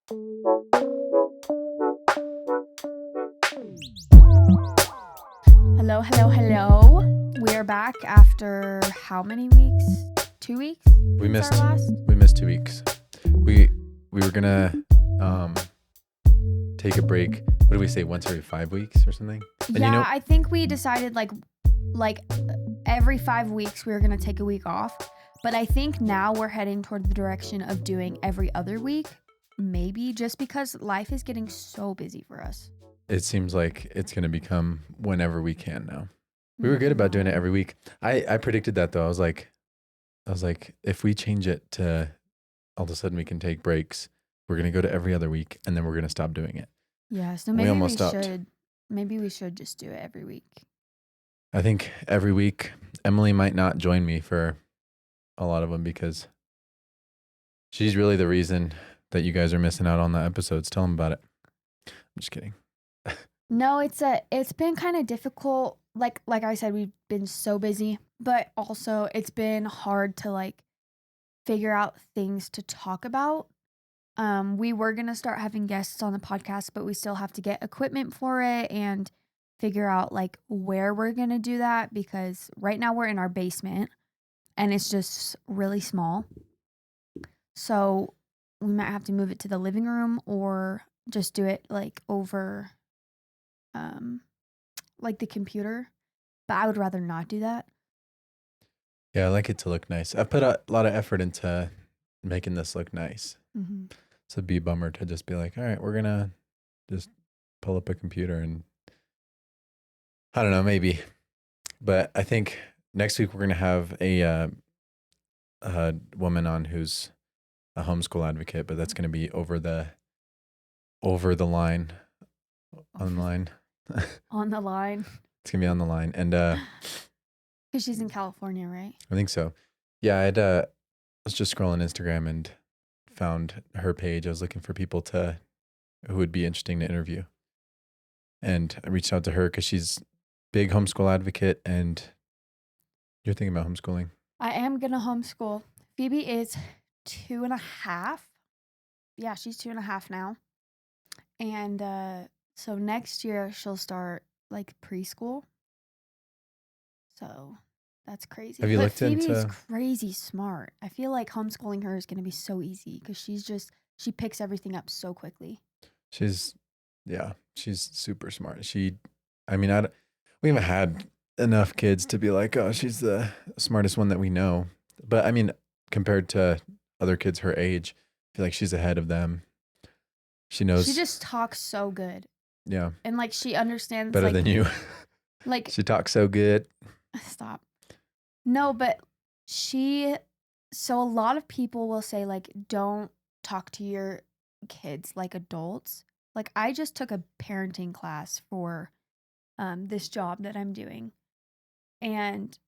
Hello, hello, hello. We are back after how many weeks? 2 weeks? We since missed our last? we missed 2 weeks. We were gonna take a break. What did we say? Once every 5 weeks or something? And Yeah, I think we decided like every 5 weeks we were gonna take a week off. But I think now we're heading toward the direction of doing every other week, maybe, just because life is getting so busy for us. it seems like it's gonna become whenever we can now. We were good about doing it every week. I predicted that though. I was like, if we change it to all of a sudden we can take breaks, we're gonna go to every other week, and then we're gonna stop doing it. Yeah, so We maybe almost stopped. maybe we should just do it every week. I think every week Emily might not join me for a lot of them because she's really the reason that you guys are missing out on the episodes. Tell them about it. I'm just kidding. No, it's been kind of difficult. Like I said, we've been so busy, but also it's been hard to figure out things to talk about. We were gonna start having guests on the podcast, but we still have to get equipment for it and figure out where we're gonna do that, because right now we're in our basement and it's just really small. So we might have to move it to the living room or just do it over the computer, but I would rather not do that. Yeah, I like it to look nice. I've put a lot of effort into making this look nice. Mm-hmm. So it'd be a bummer to just be like, all right, we're going to just pull up a computer and I don't know, maybe. But I think next week we're going to have a woman on who's a homeschool advocate, but that's going to be over the line, online. On the line. It's going to be on the line. And because she's in California, right? I think so. Yeah, I was just scrolling Instagram and found her page. I was looking for people who would be interesting to interview. And I reached out to her because she's big homeschool advocate, and you're thinking about homeschooling. I am going to homeschool. Phoebe is 2.5. Yeah, she's 2.5 now. And so next year she'll start preschool. So that's crazy. Have you looked Phoebe is into? crazy smart. I feel like homeschooling her is going to be so easy because she picks everything up so quickly. She's super smart. We haven't had enough kids to be like, oh, she's the smartest one that we know. But I mean, compared to other kids her age, I feel like she's ahead of them. She knows. She just talks so good. Yeah. And she understands better than you. She talks so good. Stop. No, but so a lot of people will say don't talk to your kids like adults. I just took a parenting class for this job that I'm doing. And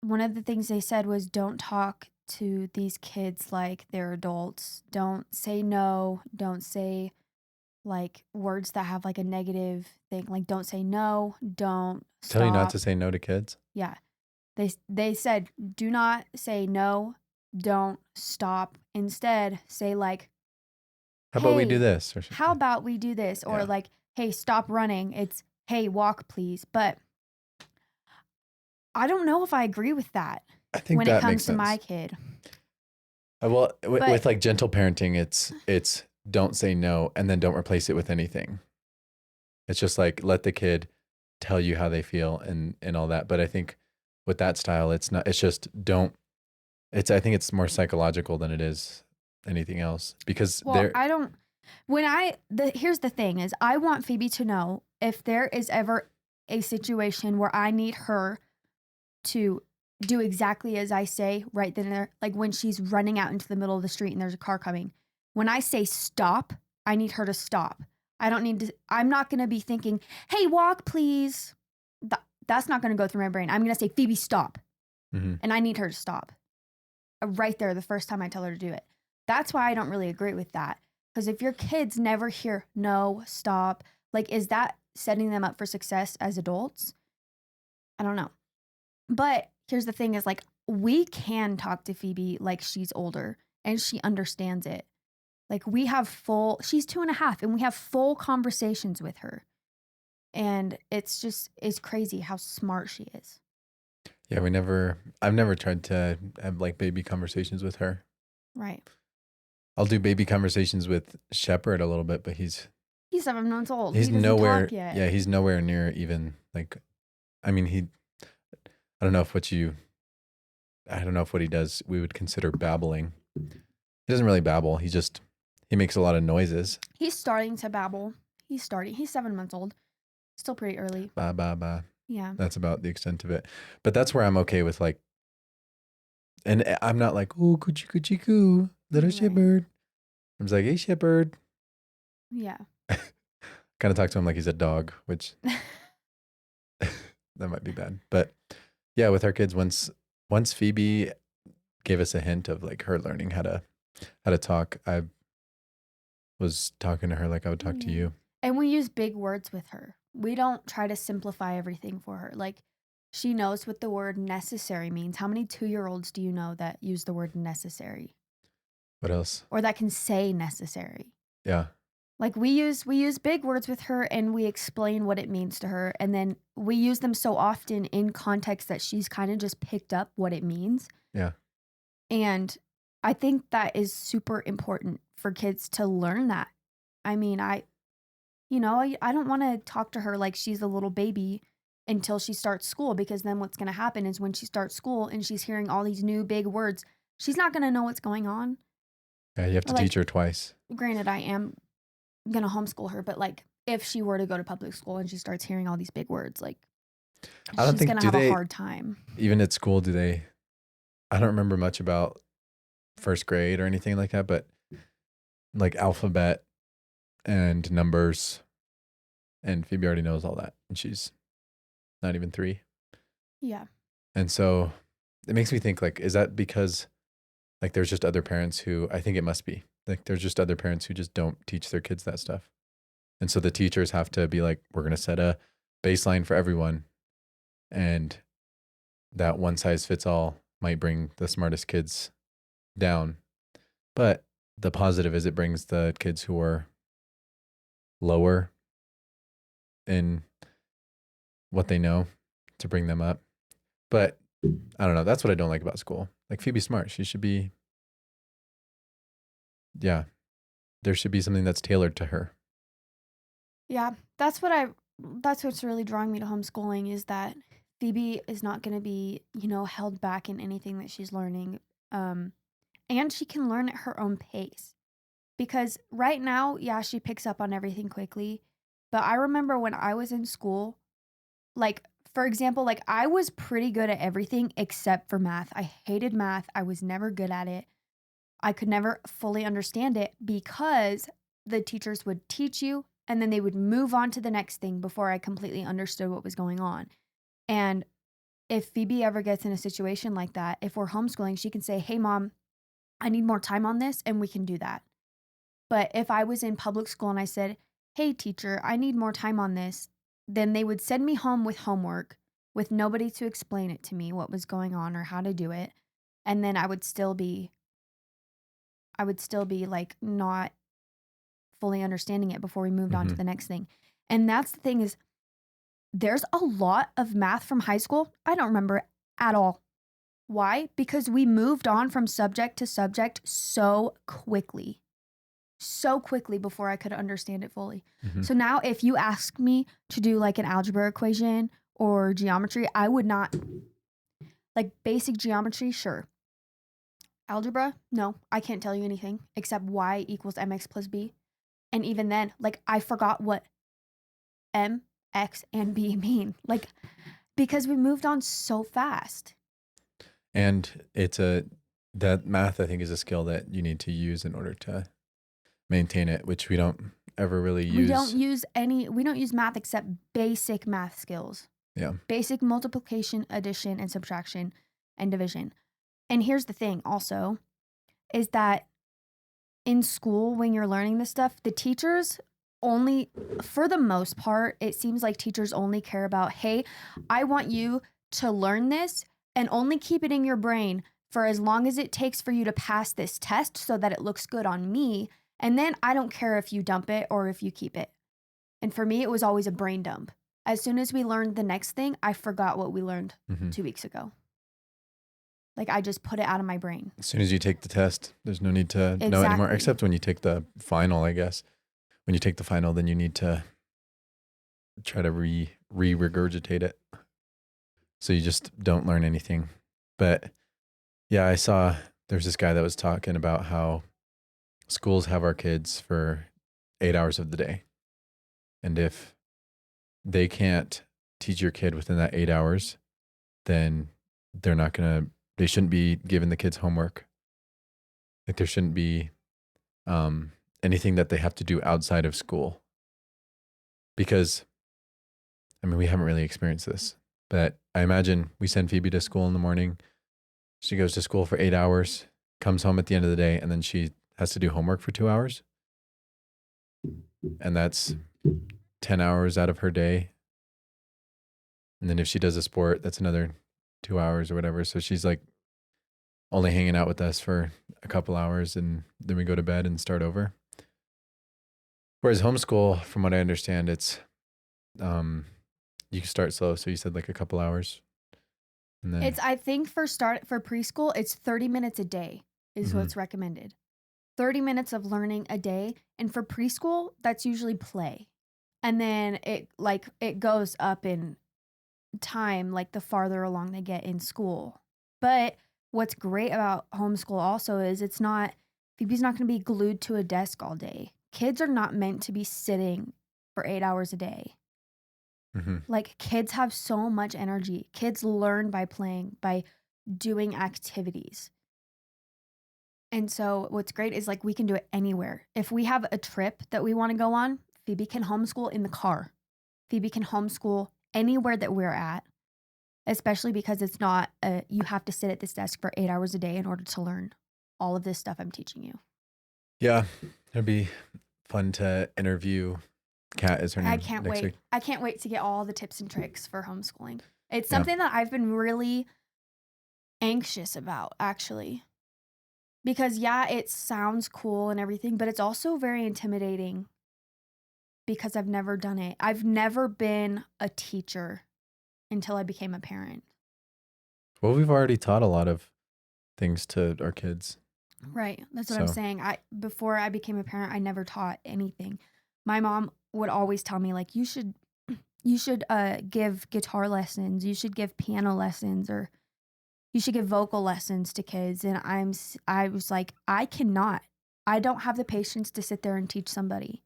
one of the things they said was don't talk to these kids like they're adults. Don't say no. Don't say words that have a negative thing. Don't say no. Don't stop. Tell you not to say no to kids? Yeah. They said do not say no. Don't stop. Instead, say how about we do this? Or how about we do this? Or Yeah. Hey, stop running. It's, hey, walk, please. But I don't know if I agree with that. I think when that it comes makes to sense. my kid. Well, with gentle parenting, it's don't say no and then don't replace it with anything. It's just let the kid tell you how they feel and all that. But I think with that style, it's not. It's just don't. I think it's more psychological than it is anything else because I don't. Here's the thing is I want Phoebe to know if there is ever a situation where I need her to do exactly as I say right then and there, when she's running out into the middle of the street and there's a car coming. When I say stop, I need her to stop. I'm not going to be thinking, hey, walk, please. That's not going to go through my brain. I'm going to say, Phoebe, stop. Mm-hmm. And I need her to stop. Right there, the first time I tell her to do it. That's why I don't really agree with that. Because if your kids never hear no, stop, is that setting them up for success as adults? I don't know. But here's the thing is we can talk to Phoebe like she's older and she understands it. Like she's 2.5 and we have full conversations with her. And it's crazy how smart she is. Yeah, I've never tried to have like baby conversations with her. Right. I'll do baby conversations with Shepherd a little bit, but He's 7 months old. he's He doesn't nowhere, talk yet. yeah, he's nowhere near even like, I mean, I don't know if what he does we would consider babbling. He doesn't really babble. He makes a lot of noises. He's starting to babble. He's 7 months old. Still pretty early. Ba, ba, ba. Yeah. That's about the extent of it. But that's where I'm okay with like, and I'm not like, oh, coochie coochie coo, little Right. shepherd. I'm just like, hey, shepherd. Yeah. Kind of talk to him like he's a dog, which that might be bad. But yeah, with our kids, once Phoebe gave us a hint of like her learning how to talk, I was talking to her like I would talk to you. And we use big words with her. We don't try to simplify everything for her. Like, she knows what the word necessary means. How many 2-year-olds do you know that use the word necessary? What else? Or that can say necessary? Yeah. Like, we use big words with her and we explain what it means to her. And then we use them so often in context that she's kind of just picked up what it means. Yeah. And I think that is super important for kids to learn that. I mean, I don't want to talk to her like she's a little baby until she starts school, because then what's going to happen is when she starts school and she's hearing all these new big words, she's not going to know what's going on. Yeah, you have to teach her twice. Granted, I am going to homeschool her, but like if she were to go to public school and she starts hearing all these big words, like she's going to have a hard time. Even at school, I don't remember much about first grade or anything like that, but like alphabet and numbers, and Phoebe already knows all that, and she's not even 3. Yeah. And so it makes me think, like, is that because like there's just other parents who, I think it must be like there's just other parents who just don't teach their kids that stuff, and so the teachers have to be like, we're going to set a baseline for everyone, and that one size fits all might bring the smartest kids down, but the positive is it brings the kids who are lower in what they know to bring them up. But I don't know. That's what I don't like about school. Like, Phoebe's smart. She should be, yeah, there should be something that's tailored to her. Yeah, that's what's really drawing me to homeschooling, is that Phoebe is not going to be, held back in anything that she's learning. And she can learn at her own pace. Because right now, yeah, she picks up on everything quickly. But I remember when I was in school, like, for example, like I was pretty good at everything except for math. I hated math. I was never good at it. I could never fully understand it because the teachers would teach you and then they would move on to the next thing before I completely understood what was going on. And if Phoebe ever gets in a situation like that, if we're homeschooling, she can say, hey, Mom, I need more time on this, and we can do that. But if I was in public school and I said, hey, teacher, I need more time on this, then they would send me home with homework with nobody to explain it to me what was going on or how to do it. And then I would still be like not fully understanding it before we moved on to the next thing. And that's the thing, is there's a lot of math from high school I don't remember at all. Why? Because we moved on from subject to subject so quickly before I could understand it fully. So now if you ask me to do like an algebra equation or geometry, I would not, like basic geometry, sure. Algebra, no, I can't tell you anything except y equals mx plus b. And even then, like I forgot what m, x, and b mean, like because we moved on so fast. And that math, I think, is a skill that you need to use in order to maintain it, which we don't ever really use. We don't use math except basic math skills. Yeah. Basic multiplication, addition, and subtraction, and division. And here's the thing also, is that in school, when you're learning this stuff, the teachers only, for the most part, it seems like teachers only care about, hey, I want you to learn this and only keep it in your brain for as long as it takes for you to pass this test so that it looks good on me. And then I don't care if you dump it or if you keep it. And for me, it was always a brain dump. As soon as we learned the next thing, I forgot what we learned 2 weeks ago. Like, I just put it out of my brain. As soon as you take the test, there's no need to know anymore, Exactly. except when you take the final, I guess. When you take the final, then you need to try to re-regurgitate it. So you just don't learn anything. But yeah, I saw there's this guy that was talking about how schools have our kids for 8 hours of the day. And if they can't teach your kid within that 8 hours, then they shouldn't be giving the kids homework. Like there shouldn't be anything that they have to do outside of school. Because, I mean, we haven't really experienced this, but I imagine we send Phoebe to school in the morning. She goes to school for 8 hours, comes home at the end of the day, and then she has to do homework for 2 hours. And that's 10 hours out of her day. And then if she does a sport, that's another 2 hours or whatever. So she's like only hanging out with us for a couple hours, and then we go to bed and start over. Whereas homeschool, from what I understand, it's you can start slow. So you said like a couple hours. And then I think for preschool, it's 30 minutes a day is what's recommended. 30 minutes of learning a day. And for preschool, that's usually play. And then it goes up in time, like the farther along they get in school. But what's great about homeschool also is Phoebe's not going to be glued to a desk all day. Kids are not meant to be sitting for 8 hours a day. Like, kids have so much energy. Kids learn by playing, by doing activities. And so what's great is like we can do it anywhere. If we have a trip that we want to go on, Phoebe can homeschool in the car. Phoebe can homeschool anywhere that we're at, especially because it's not you have to sit at this desk for 8 hours a day in order to learn all of this stuff I'm teaching you. Yeah, it'd be fun to interview. Kat is her name. I can't next wait. week. I can't wait to get all the tips and tricks for homeschooling. It's something that I've been really anxious about, actually. Because yeah, it sounds cool and everything, but it's also very intimidating because I've never done it. I've never been a teacher until I became a parent. Well, we've already taught a lot of things to our kids. Right. That's what I'm saying. Before I became a parent, I never taught anything. My mom would always tell me, like, you should give guitar lessons, you should give piano lessons, or you should give vocal lessons to kids. And I was like, I cannot. I don't have the patience to sit there and teach somebody.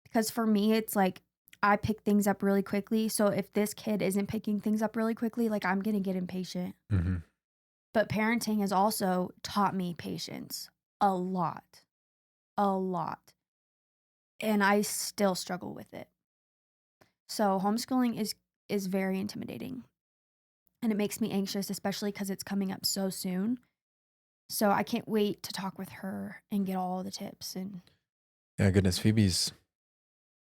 Because for me, it's like I pick things up really quickly. So if this kid isn't picking things up really quickly, like, I'm going to get impatient. But parenting has also taught me patience a lot. And I still struggle with it. So homeschooling is very intimidating. And it makes me anxious, especially because it's coming up so soon. So I can't wait to talk with her and get all the tips. And yeah, goodness, Phoebe's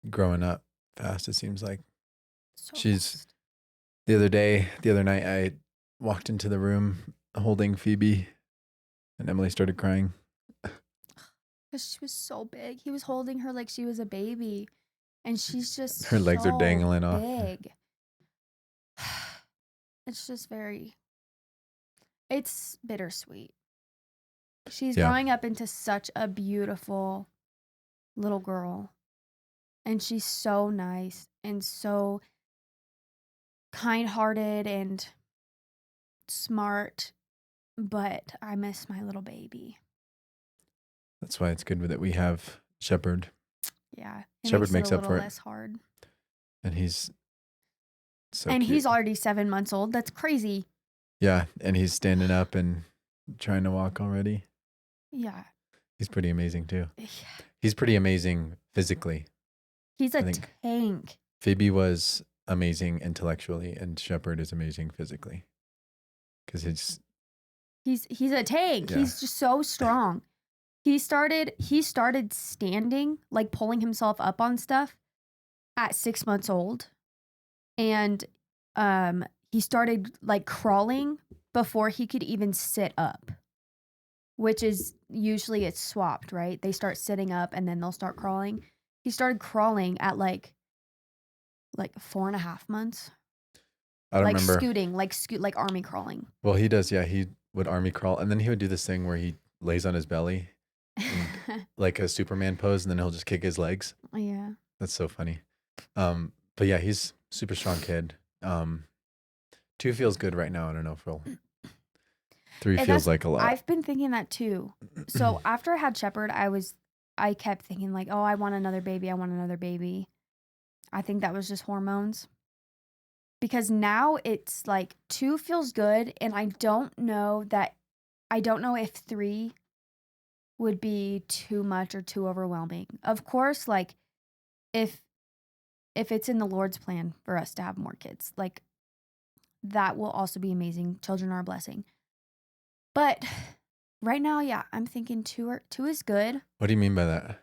growing up fast, it seems like. She's fast. The other night, I walked into the room holding Phoebe, and Emily started crying. Because she was so big. He was holding her like she was a baby. And she's just her legs are dangling big. off. It's just it's bittersweet. She's growing up into such a beautiful little girl. And she's so nice and so kind-hearted and smart. But I miss my little baby. That's why it's good that we have Shepherd. Yeah. Shepherd makes up for it. Less hard. And he's so and cute. He's already 7 months old. That's crazy. Yeah, and he's standing up and trying to walk already. Yeah. He's pretty amazing too. Yeah. He's pretty amazing physically. He's a tank. Phoebe was amazing intellectually, and Shepherd is amazing physically. Because he's a tank. Yeah. He's just so strong. He started standing, like pulling himself up on stuff at 6 months old. And he started like crawling before he could even sit up. which is usually it's swapped, right? They start sitting up and then they'll start crawling. He started crawling at like 4.5 months, I don't like remember. scooting, like army crawling. Well, he does. Yeah, he would army crawl, and then he would do this thing where he lays on his belly and like a Superman pose, and then he'll just kick his legs. Yeah. That's so funny. But yeah, he's super strong kid. 2 feels good right now. I don't know if we'll 3 And feels like a lot. I've been thinking that too. So after I had Shepherd, I kept thinking like, oh, I want another baby. I want another baby. I think that was just hormones. Because now it's like 2 feels good, and I don't know if 3 would be too much or too overwhelming. Of course, like if it's in the Lord's plan for us to have more kids, like that will also be amazing. Children are a blessing. But right now, yeah, I'm thinking 2 is good. What do you mean by that?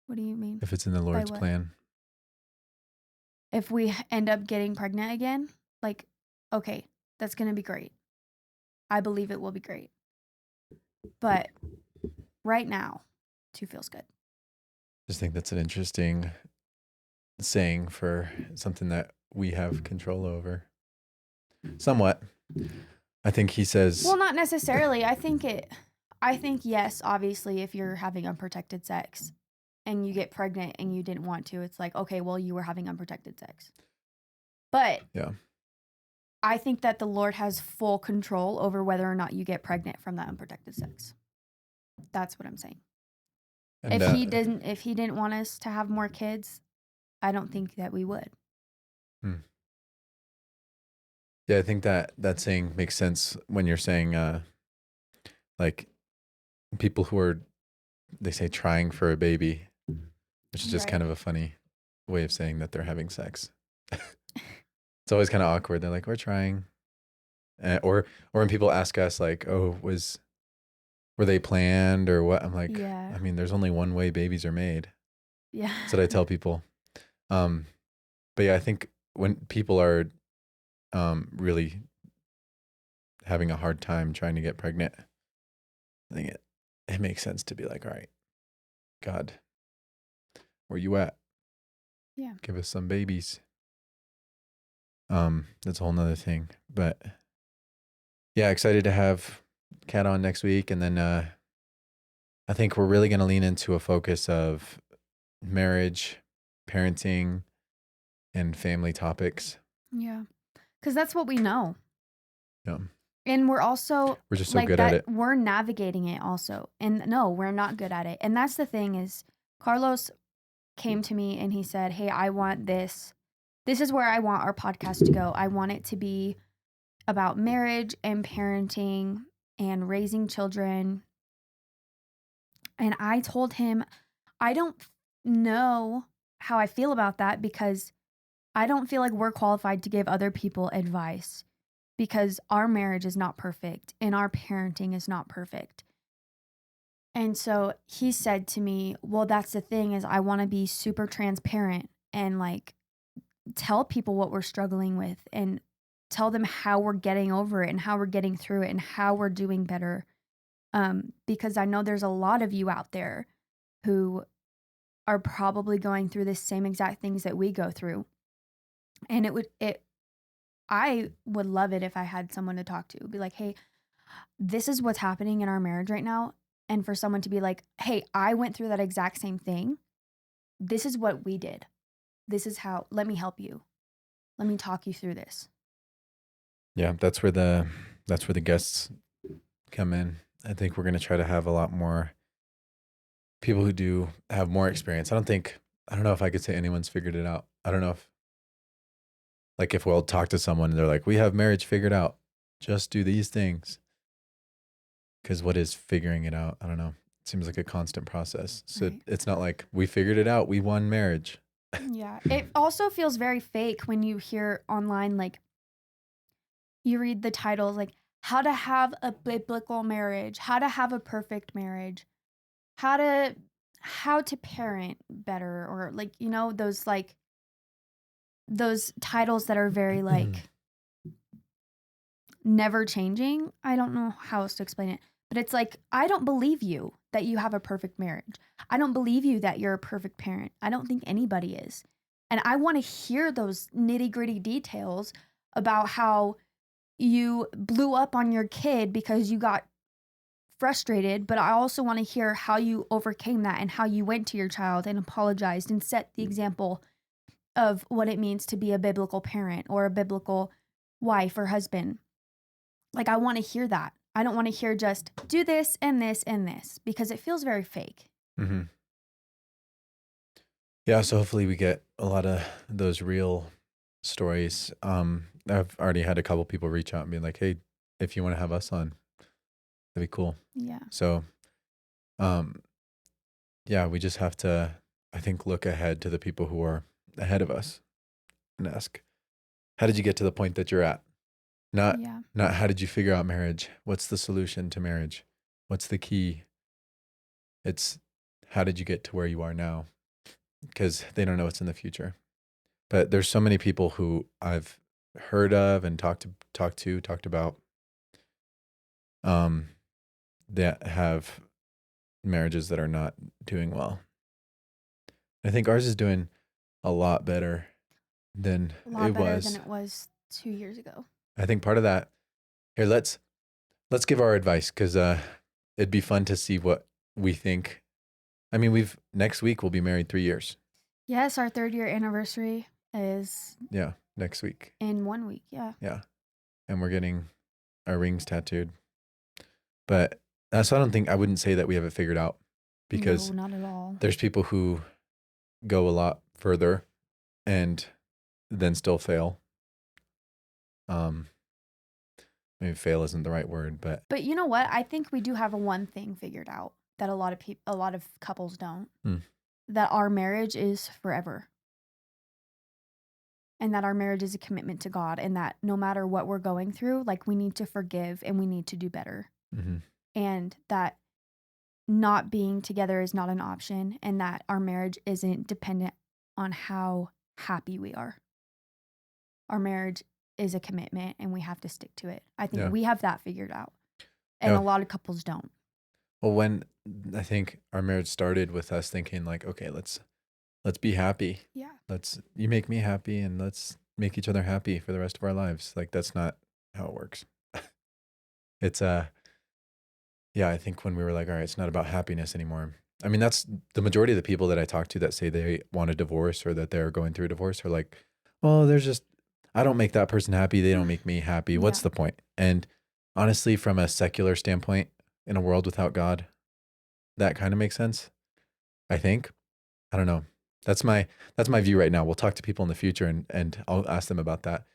What do you mean? If it's in the Lord's what? plan? If we end up getting pregnant again, like, okay, that's going to be great. I believe it will be great. But right now, 2 feels good. Just think that's an interesting saying for something that we have control over. Somewhat. I think he says. Well, not necessarily. I think yes, obviously, if you're having unprotected sex and you get pregnant and you didn't want to, it's like, okay, well, you were having unprotected sex. But yeah, I think that the Lord has full control over whether or not you get pregnant from that unprotected sex. That's what I'm saying. and If he didn't want us to have more kids, I don't think that we would. yeah, I think that saying makes sense when you're saying like people who are, they say, trying for a baby, which is just kind of a funny way of saying that they're having sex. It's always kind of awkward. They're like, we're trying. Or when people ask us like, oh, were they planned or what? I'm like, Yeah. I mean, there's only one way babies are made. Yeah. That's what I tell people. But yeah, I think when people are really having a hard time trying to get pregnant, I think it makes sense to be like, all right, God, where you at? Yeah. Give us some babies. That's a whole nother thing. But yeah, excited to have Kat on next week. And then I think we're really going to lean into a focus of marriage, parenting, and family topics. Yeah. Because that's what we know. Yeah. And we're just so like good that, at it. we're navigating it also. And no, we're not good at it. And that's the thing is Carlos came to me and he said, hey, I want this. This is where I want our podcast to go. I want it to be about marriage and parenting and raising children. And I told him, I don't know how I feel about that because I don't feel like we're qualified to give other people advice because our marriage is not perfect and our parenting is not perfect. And so he said to me, well, that's the thing is I want to be super transparent and like tell people what we're struggling with and tell them how we're getting over it and how we're getting through it and how we're doing better. Because I know there's a lot of you out there who are probably going through the same exact things that we go through. And I would love it if I had someone to talk to. Be like, hey, this is what's happening in our marriage right now. And for someone to be like, hey, I went through that exact same thing. This is what we did. This is how, let me help you. Let me talk you through this. Yeah, that's where the guests come in. I think we're going to try to have a lot more people who do have more experience. I don't know if I could say anyone's figured it out. I don't know if we'll talk to someone and they're like, we have marriage figured out. Just do these things. Because what is figuring it out? I don't know. It seems like a constant process. So Right. It's not like we figured it out. We won marriage. Yeah. It also feels very fake when you hear online, like you read the titles like how to have a biblical marriage, how to have a perfect marriage, how to parent better, or like, you know, those titles that are very like never changing. I don't know how else to explain it. But it's like, I don't believe you that you have a perfect marriage. I don't believe you that you're a perfect parent. I don't think anybody is. And I want to hear those nitty-gritty details about how you blew up on your kid because you got frustrated, but I also want to hear how you overcame that and how you went to your child and apologized and set the example of what it means to be a biblical parent or a biblical wife or husband. Like, I want to hear that. I don't want to hear just do this and this and this, because it feels very fake. Mm-hmm. Yeah, so hopefully we get a lot of those real stories. I've already had a couple people reach out and be like, "Hey, if you want to have us on, that'd be cool." Yeah. So, yeah, we just have to, I think, look ahead to the people who are ahead of us and ask, "How did you get to the point that you're at?" Not, Yeah. not how did you figure out marriage? What's the solution to marriage? What's the key? It's how did you get to where you are now? Because they don't know what's in the future. But there's so many people who I've heard of and talked about um, that have marriages that are not doing well. I think ours is doing a lot better than A lot it better than was. it was 2 years ago. I think part of that. Here, let's give our advice because it'd be fun to see what we think. I mean, next week we'll be married 3 years. Yes, our 3rd-year anniversary is Yeah, next week. in 1 week. Yeah. Yeah, and we're getting our rings tattooed. But so I wouldn't say that we have it figured out because No, not at all. there's people who go a lot further and then still fail. Maybe fail isn't the right word, but But you know what? I think we do have one thing figured out that a lot of couples don't. That our marriage is forever. And that our marriage is a commitment to God, and that no matter what we're going through, like, we need to forgive and we need to do better. mm-hmm. And that not being together is not an option, and that our marriage isn't dependent on how happy we are. Our marriage is a commitment and we have to stick to it. I think we have that figured out. And a lot of couples don't. Well, when I think our marriage started with us thinking like, okay, let's be happy. Yeah. You make me happy and let's make each other happy for the rest of our lives. Like that's not how it works. It's yeah, I think when we were like, all right, it's not about happiness anymore. I mean, that's the majority of the people that I talk to that say they want a divorce or that they're going through a divorce are like, well, I don't make that person happy. They don't make me happy. What's the point? And honestly, from a secular standpoint, in a world without God, that kind of makes sense. I think. I don't know. That's my view right now. We'll talk to people in the future and I'll ask them about that.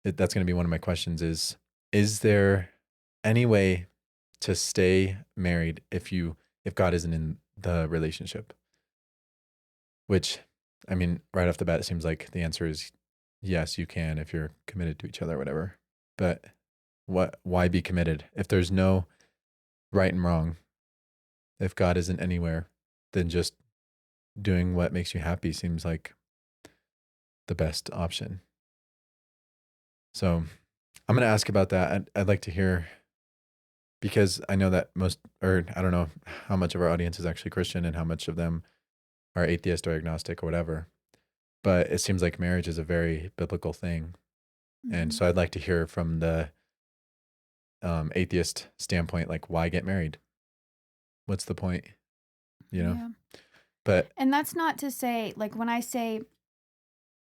That's going to be one of my questions is there any way to stay married if God isn't in the relationship? Which, I mean, right off the bat, it seems like the answer is yes, you can if you're committed to each other or whatever. But why be committed? If there's no right and wrong, if God isn't anywhere, then just doing what makes you happy seems like the best option. So I'm going to ask about that. I'd like to hear, because I know that I don't know how much of our audience is actually Christian and how much of them are atheist or agnostic or whatever. But it seems like marriage is a very biblical thing. Mm-hmm. And so I'd like to hear from the atheist standpoint, like, why get married? What's the point? You know? Yeah. And that's not to say, like, when I say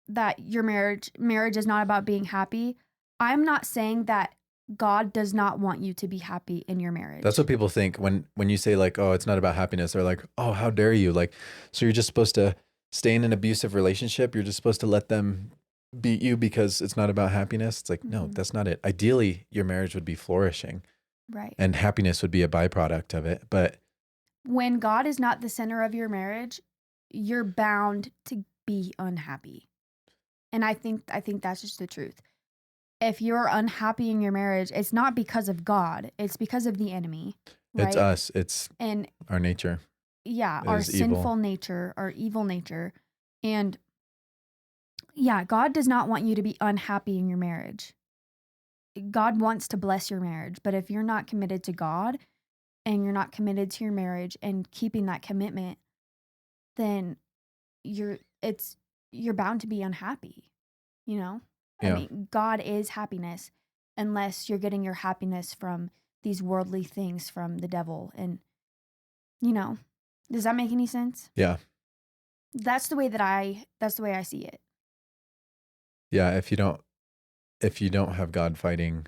that your marriage is not about being happy, I'm not saying that God does not want you to be happy in your marriage. That's what people think when you say like, oh, it's not about happiness. They're like, oh, how dare you? Like, so you're just supposed to stay in an abusive relationship. You're just supposed to let them beat you because it's not about happiness. It's like, no, that's not it. Ideally, your marriage would be flourishing. Right. And happiness would be a byproduct of it. But when God is not the center of your marriage, you're bound to be unhappy. And I think that's just the truth. If you're unhappy in your marriage, it's not because of God. It's because of the enemy. Right? It's us. It's our nature. Yeah, our sinful nature, our evil nature. And yeah, God does not want you to be unhappy in your marriage. God wants to bless your marriage. But if you're not committed to God, and you're not committed to your marriage and keeping that commitment, then you're it's you're bound to be unhappy, you know? I Yeah. mean, God is happiness unless you're getting your happiness from these worldly things from the devil and you know, does that make any sense? Yeah. That's the way I see it. Yeah. If you don't have God fighting,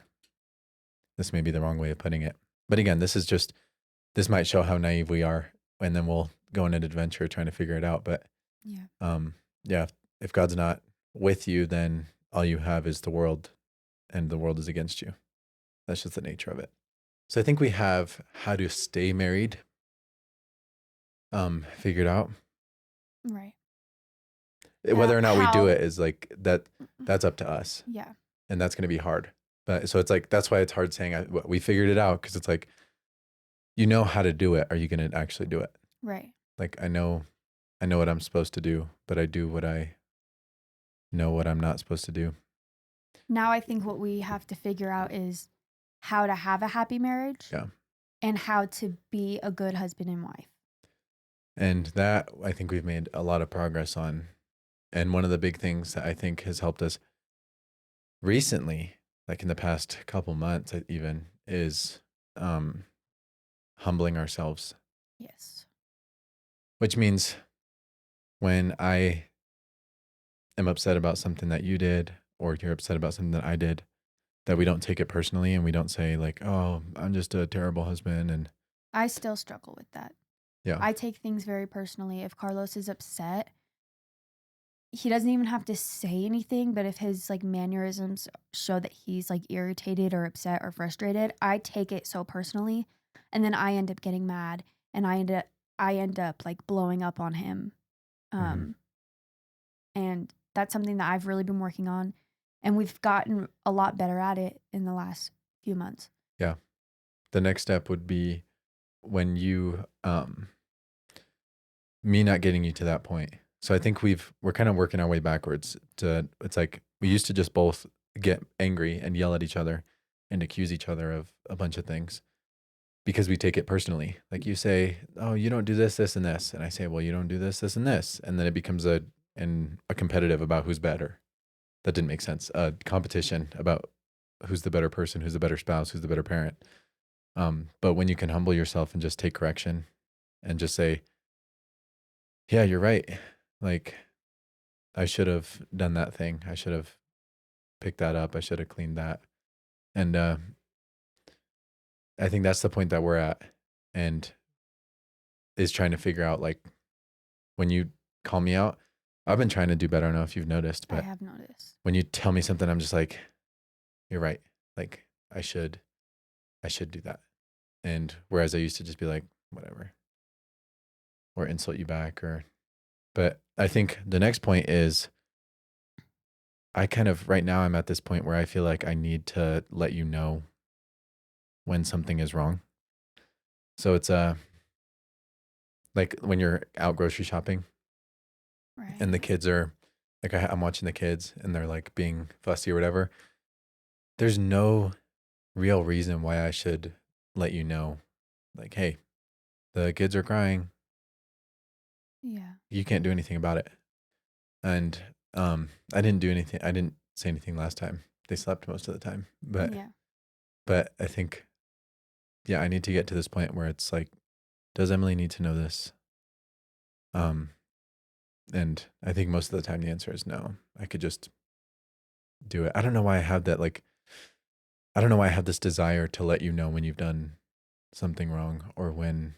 this may be the wrong way of putting it. But again, this might show how naive we are, and then we'll go on an adventure trying to figure it out. But Yeah. yeah, if God's not with you, then all you have is the world, and the world is against you. That's just the nature of it. So I think we have how to stay married figured out. Right. Whether or not we do How it is like that. That's up to us, yeah. and that's going to be hard. But so it's like that's why it's hard saying we figured it out, because it's like you know how to do it. Are you going to actually do it? Right. Like I know what I'm supposed to do, but I do what I know what I'm not supposed to do. Now I think what we have to figure out is how to have a happy marriage Yeah. and how to be a good husband and wife. And that I think we've made a lot of progress on. And one of the big things that I think has helped us recently, like in the past couple months even, is humbling ourselves, Yes. which means when I am upset about something that you did, or you're upset about something that I did, that we don't take it personally and we don't say like, "Oh, I'm just a terrible husband." And I still struggle with that. yeah. I take things very personally. If Carlos is upset, he doesn't even have to say anything, but if his like mannerisms show that he's like irritated or upset or frustrated, I take it so personally, and then I end up getting mad and I end up like blowing up on him. Mhm. Um and that's something that I've really been working on, and we've gotten a lot better at it in the last few months. Yeah. The next step would be when you me not getting you to that point. So I think we're kind of working our way backwards to it's like we used to just both get angry and yell at each other and accuse each other of a bunch of things because we take it personally. Like you say, "Oh, you don't do this, this, and this," and I say, "Well, you don't do this, this, and this," and then it becomes a competitive about who's better. That didn't make sense. A competition about who's the better person, who's the better spouse, who's the better parent. But when you can humble yourself and just take correction and just say, "Yeah, you're right. Like I should have done that thing. I should have picked that up. I should have cleaned that." And I think that's the point that we're at, and is trying to figure out like when you call me out, I've been trying to do better. I don't know if you've noticed, I but have noticed. when you tell me something, I'm just like, "You're right. Like I should do that." And whereas I used to just be like, whatever, or insult you back, but I think the next point is I kind of right now I'm at this point where I feel like I need to let you know when something is wrong. So it's like when you're out grocery shopping Right. and the kids are like I'm watching the kids and they're like being fussy or whatever. There's no real reason why I should let you know, like, hey, the kids are crying. Yeah. You can't do anything about it. And I didn't do anything. I didn't say anything last time. They slept most of the time. Yeah. But I think yeah, I need to get to this point where it's like, does Emily need to know this? Um, and I think most of the time the answer is no. I could just do it. I don't know why I have that like I don't know why I have this desire to let you know when you've done something wrong or when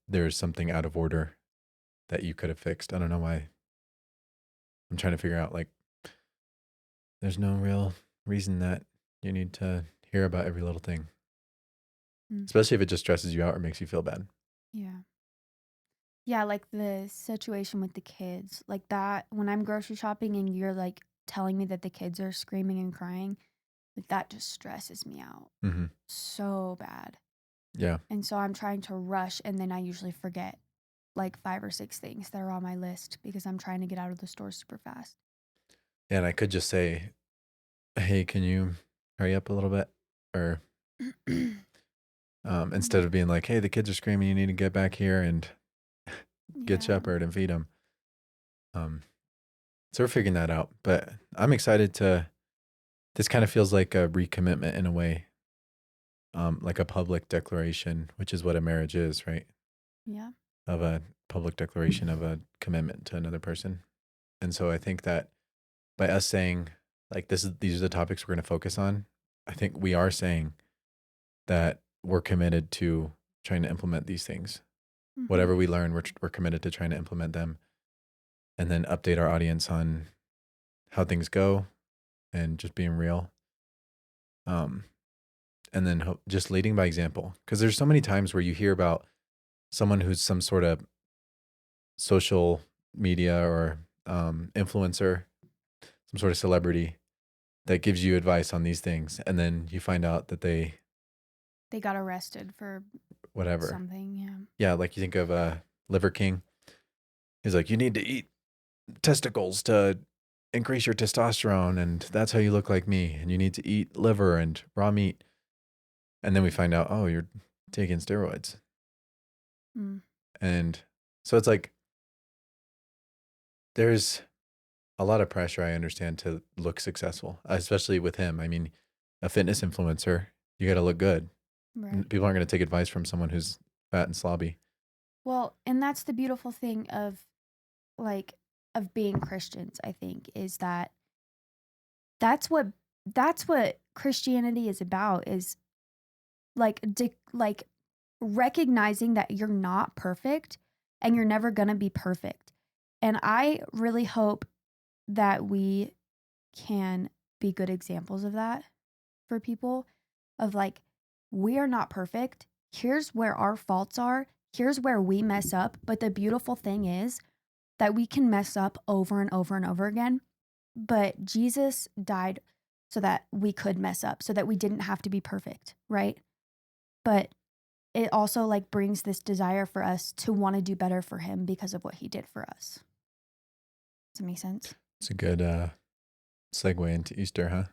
there's something out of order that you could have fixed. I don't know why. I'm trying to figure out like there's no real reason that you need to hear about every little thing, Mm. especially if it just stresses you out or makes you feel bad. Yeah. Yeah, like the situation with the kids, like that when I'm grocery shopping and you're like telling me that the kids are screaming and crying, like that just stresses me out Hmm. so bad. Yeah. And so I'm trying to rush and then I usually forget like 5 or 6 things that are on my list because I'm trying to get out of the store super fast. And I could just say, hey, can you hurry up a little bit? Or Instead of being like, hey, the kids are screaming, you need to get back here and get Yeah. Shepherd and feed them. So we're figuring that out. But I'm excited to, this kind of feels like a recommitment in a way, like a public declaration, which is what a marriage is, right? Yeah. Of a public declaration of a commitment to another person. And so I think that by us saying, like, these are the topics we're going to focus on, I think we are saying that we're committed to trying to implement these things. Mm-hmm. Whatever we learn, we're committed to trying to implement them and then update our audience on how things go and just being real. And then just leading by example. Because there's so many times where you hear about someone who's some sort of social media or influencer, some sort of celebrity that gives you advice on these things. And then you find out that they got arrested for whatever. something. Yeah. Yeah, like you think of Liver King. He's like, you need to eat testicles to increase your testosterone, and that's how you look like me. And you need to eat liver and raw meat. And then we find out, oh, you're taking steroids. Mm. And so it's like there's a lot of pressure, I understand, to look successful, especially with him. I mean, a fitness influencer, you got to look good. Right. People aren't going to take advice from someone who's fat and slobby. Well, and that's the beautiful thing of like of being Christians, I think, is that that's what Christianity is about, is like recognizing that you're not perfect and you're never going to be perfect. And I really hope that we can be good examples of that for people, of like, we are not perfect. Here's where our faults are. Here's where we mess up. But the beautiful thing is that we can mess up over and over and over again. But Jesus died so that we could mess up, so that we didn't have to be perfect, right? But it also like brings this desire for us to want to do better for him because of what he did for us. Does that make sense? It's a good segue into Easter, huh?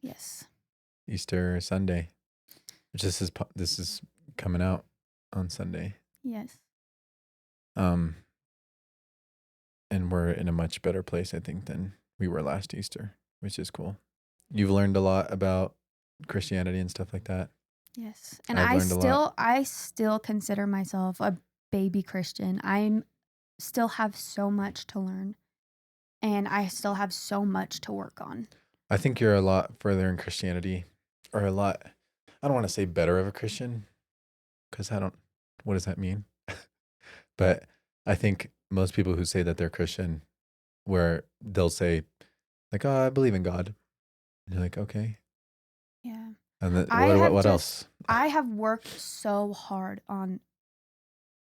Yes. Easter Sunday, which this is coming out on Sunday. Yes. And we're in a much better place, I think, than we were last Easter, which is cool. You've learned a lot about Christianity and stuff like that. Yes. And I've learned a lot. I still consider myself a baby Christian. I'm still have so much to learn, and I still have so much to work on. I think you're a lot further in Christianity, or a lot, I don't want to say better of a Christian, because what does that mean? But I think most people who say that they're Christian, where they'll say, like, oh, I believe in God. And you're like, okay. Yeah. And then I have what just else? I have worked so hard on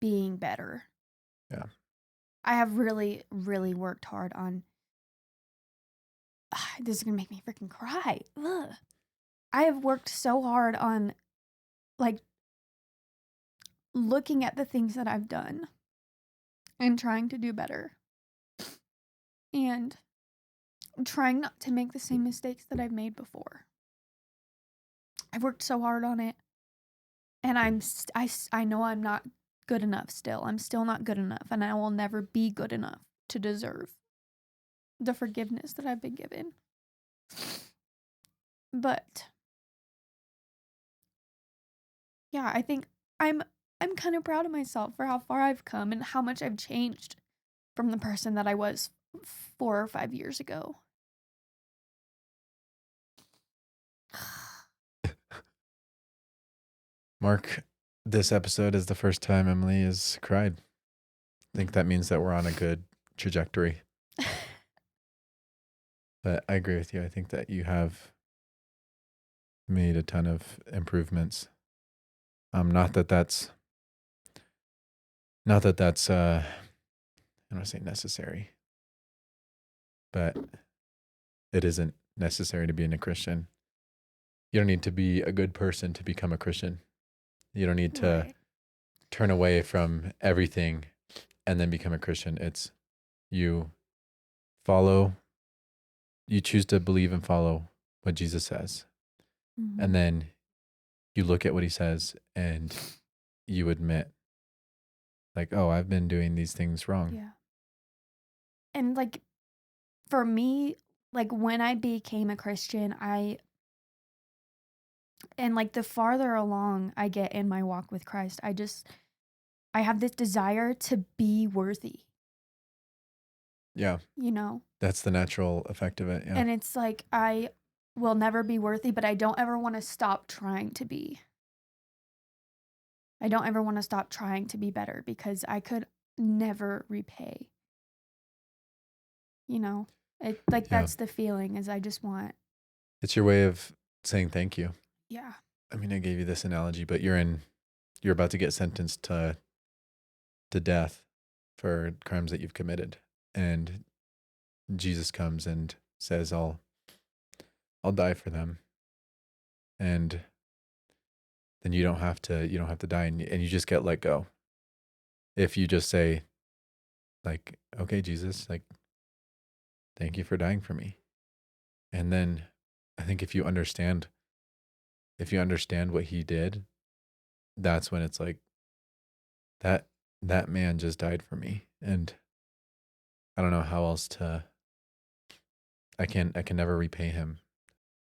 being better. Yeah. I have really, really worked hard on this is gonna make me freaking cry. Ugh. I have worked so hard on like looking at the things that I've done and trying to do better. And trying not to make the same mistakes that I've made before. I've worked so hard on it, and I know I'm not good enough still. I'm still not good enough, and I will never be good enough to deserve the forgiveness that I've been given. But yeah, I think I'm kind of proud of myself for how far I've come and how much I've changed from the person that I was 4 or 5 years ago. Mark, this episode is the first time Emily has cried. I think that means that we're on a good trajectory. But I agree with you. I think that you have made a ton of improvements. Not that that's I don't want to say necessary, but it isn't necessary to being a Christian. You don't need to be a good person to become a Christian. You don't need to Right. turn away from everything and then become a Christian. It's you you choose to believe and follow what Jesus says. Mhm. And then you look at what he says and you admit, like, oh, I've been doing these things wrong. Yeah. And like for me, like when I became a Christian, and like the farther along I get in my walk with Christ, I have this desire to be worthy, Yeah. you know? That's the natural effect of it. Yeah. And it's like I will never be worthy, but I don't ever want to stop trying to be. I don't ever want to stop trying to be better because I could never repay, you know? It like Yeah. that's the feeling is I just want It's your way of saying thank you. yeah. I mean, I gave you this analogy, but you're about to get sentenced to death for crimes that you've committed. And Jesus comes and says, I'll die for them. And then you don't have to die, and you just get let go. If you just say, like, okay, Jesus, like, thank you for dying for me. And then I think if you understand what he did, that's when it's like that that man just died for me. And I don't know how else to I can never repay him.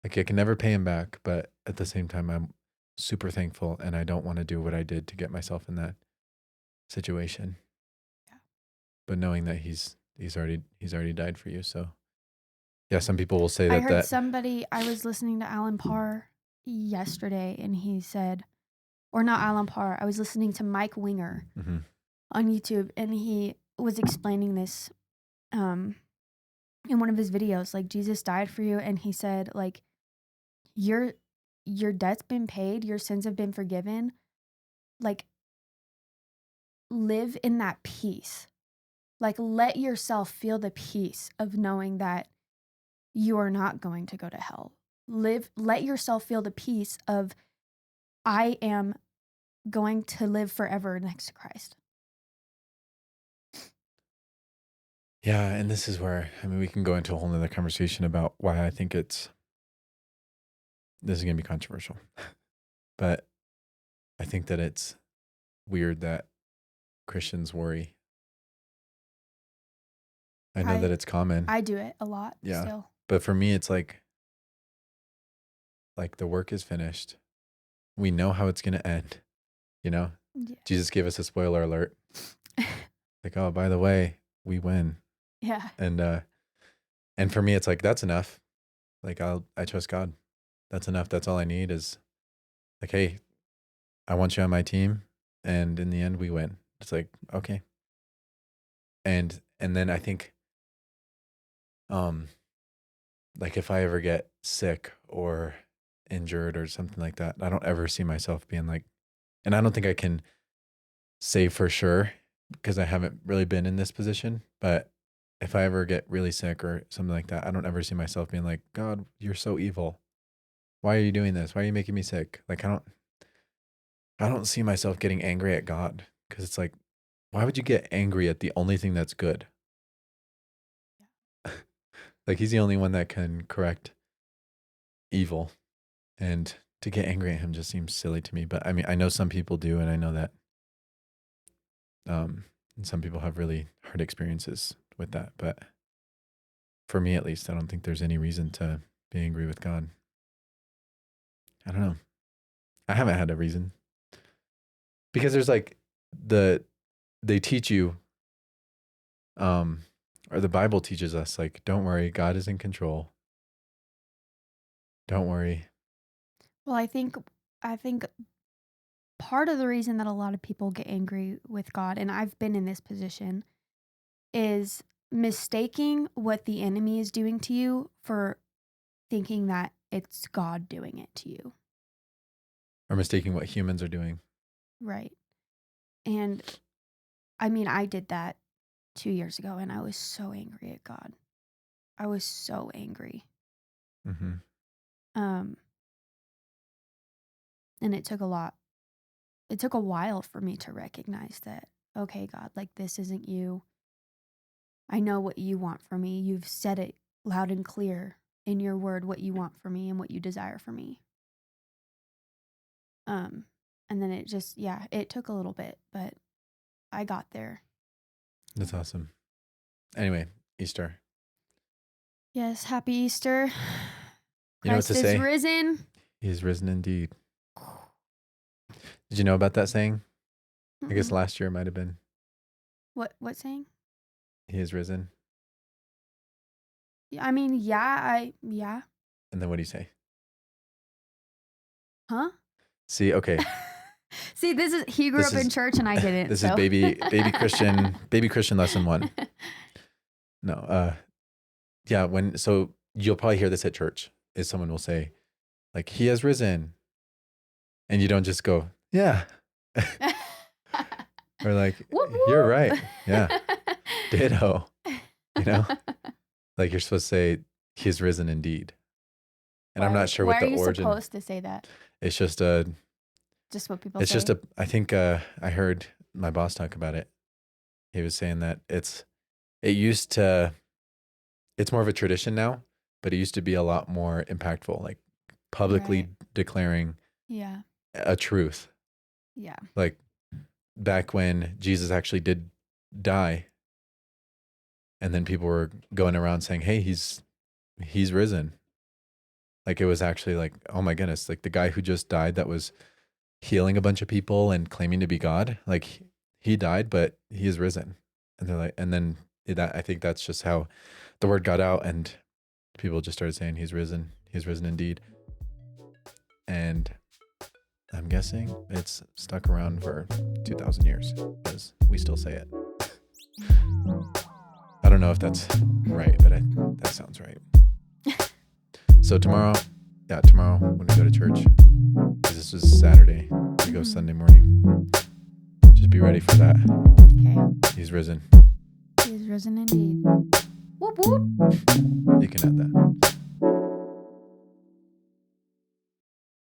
Like I can never pay him back, but at the same time I'm super thankful and I don't want to do what I did to get myself in that situation. Yeah. But knowing that he's already died for you. So yeah, some people will say I that heard that somebody I was listening to Alan Parr yesterday and he said or not Alan Parr, I was listening to Mike Winger Mhm. on YouTube and he was explaining this um in one of his videos like Jesus died for you and he said like your your debt's been paid, your sins have been forgiven. Like live in that peace. Like let yourself feel the peace of knowing that you are not going to go to hell. Let yourself feel the peace of I am going to live forever next to Christ. Yeah, and this is where I mean we can go into a whole nother conversation about why I think this is gonna be controversial. But I think that it's weird that Christians worry. I know that I it's common. I do it a lot Yeah. still. But for me it's like the work is finished. We know how it's gonna end, you know? Yeah. Jesus gave us a spoiler alert. Like, oh, by the way, we win. Yeah. And for me it's like that's enough. Like I trust God. That's enough. That's all I need is like, hey, I want you on my team and in the end we win. It's like, okay. And then I think um like if I ever get sick or injured or something like that, I don't ever see myself being like, and I don't think I can say for sure because I haven't really been in this position, but if I ever get really sick or something like that, I don't ever see myself being like, God, you're so evil. Why are you doing this? Why are you making me sick? Like I don't see myself getting angry at God because it's like, why would you get angry at the only thing that's good? Like he's the only one that can correct evil, and to get angry at him just seems silly to me. But I mean, I know some people do, and I know that um, some people have really hard experiences with that. But for me, at least, I don't think there's any reason to be angry with God. I don't know. I haven't had a reason because there's like the they teach you, um, or the Bible teaches us, like, don't worry, God is in control. Don't worry. Well, I think part of the reason that a lot of people get angry with God, and I've been in this position, is mistaking what the enemy is doing to you for thinking that it's God doing it to you. Or mistaking what humans are doing. Right. And I mean, I did that 2 years ago and I was so angry at God. I was so angry. Mm-hmm. Um, and it took a while for me to recognize that, okay, God, like this isn't you. I know what you want for me. You've said it loud and clear in your word what you want for me and what you desire for me. And then it just, it took a little bit, but I got there. That's awesome. Anyway, Easter. Yes, happy Easter. You know what Christ to say? is risen. He is risen indeed. Did you know about that saying? I guess last year it might have been. What saying? He is risen. I mean, yeah. And then what do you say? Huh? See, okay. See, he grew up in church and I didn't. This is baby Christian lesson 1. No, yeah, so you'll probably hear this at church, is someone will say, like, he has risen. And you don't just go, yeah. Or like, whoop, you're whoop. right. Yeah. Ditto. You know? Like, you're supposed to say, he is risen indeed. And I'm not sure what the origin. Why are you supposed to say that? It's just what people say? I think I heard my boss talk about it. He was saying that it's more of a tradition now, but it used to be a lot more impactful, like publicly declaring a truth. Yeah. Like back when Jesus actually did die, and then people were going around saying, hey, he's risen. Like it was actually like, oh my goodness, like the guy who just died that was healing a bunch of people and claiming to be God, like he died, but he is risen. And they're like, and then I think that's just how the word got out, and people just started saying he's risen indeed. And I'm guessing it's stuck around for 2,000 years because we still say it. I don't know if that's right, but that sounds right. So tomorrow when we go to church, because this was Saturday, we go Sunday morning. Just be ready for that. Okay. He's risen. He's risen indeed. Whoop, whoop. You can add that.